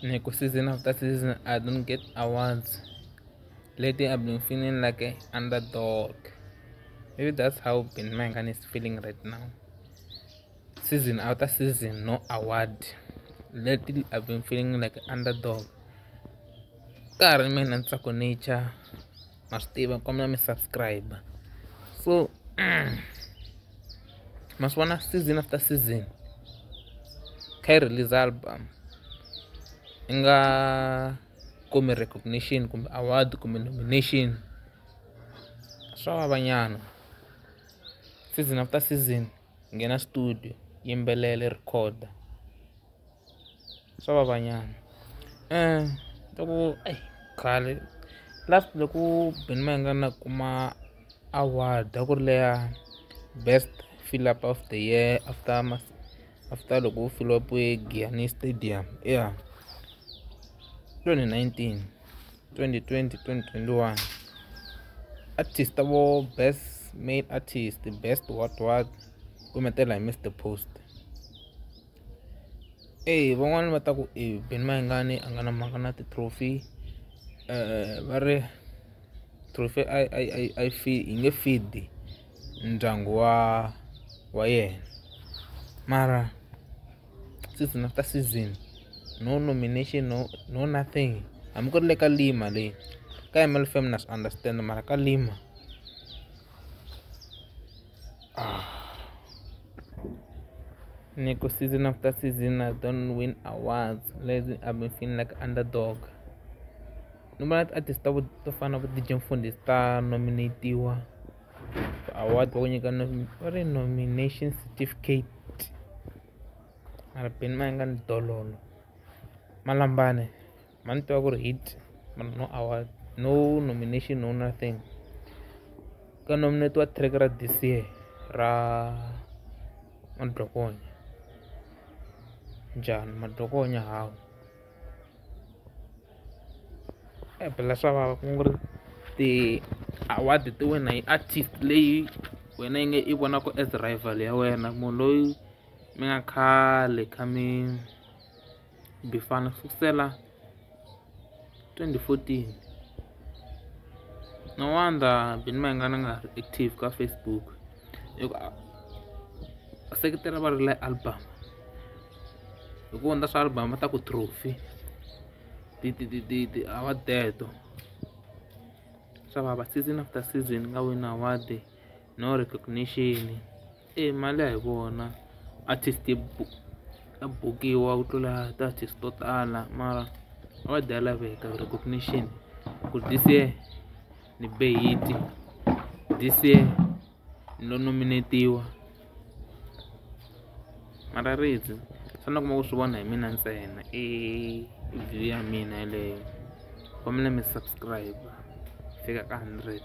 Season after season, I don't get awards. Lately, I've been feeling like an underdog. Maybe that's how Benny Mayengani is feeling right now. Season after season, no award. Lately, I've been feeling like an underdog. Kari mina ntsako nature, mastiva kombela mi subscribe. So, must wanna season after season. Kai release album. Inga kumi recognition, kumi award, kumi nomination. Swa banyana. Season after season, ngena studio, yimbelele record. Swa banyana. Loko khale last loko Benny Mayengani kuma award ku ri leya best fill up of the year after loko fill up Giyani Stadium 2019 2020 2021 artist abo best male artist best what kumetela I missed the post. Van'wani va ta ku Benny Mayengani a nga na mhaka na ti-trophy va ri trophy I feel yi nge feed ndyangu wa yena, mara season after season no nomination no nothing. Hambi ku ri le ka Lima leyi ka MLFM na swi understand, mara ka Lima season after season I don't win awards. Lately I've been feeling like underdog. No matter artist to fana vo DJ Mfundisi ta nominatiwa for award va nyika nomination certificate. Mara Benny Mayengani dololo. Malambani man tiva ku ri hit, no award, no nomination, no nothing. Ka nominatiwa track ra this year ra Madlokonya njhani Madlokonya hawu phela swa vava ku nga ri ti-award ti wina hi artist leyi wena yi nge i vonaka as rival ya wena, munhu loyi mi nga khale kha mi bifana sukusela 2014. No wonder Benny Mayengani nga ri active ka Facebook seketela va ri album hi ku ondza swa album va ta ku trophy ti award teto swa vava. Season after season nga win award, no recognition. Mali ya hi vona artist ya bukiwa ku tlula ti-artist to tala, mara award ya laveka recognition ku this year ni be hit, this year ni lo nominatiwa, mara rizi swi na kuma ku swi vona hi mina ntsena video ya mina yeleyo. Kombela mi subscribe fika ka 100.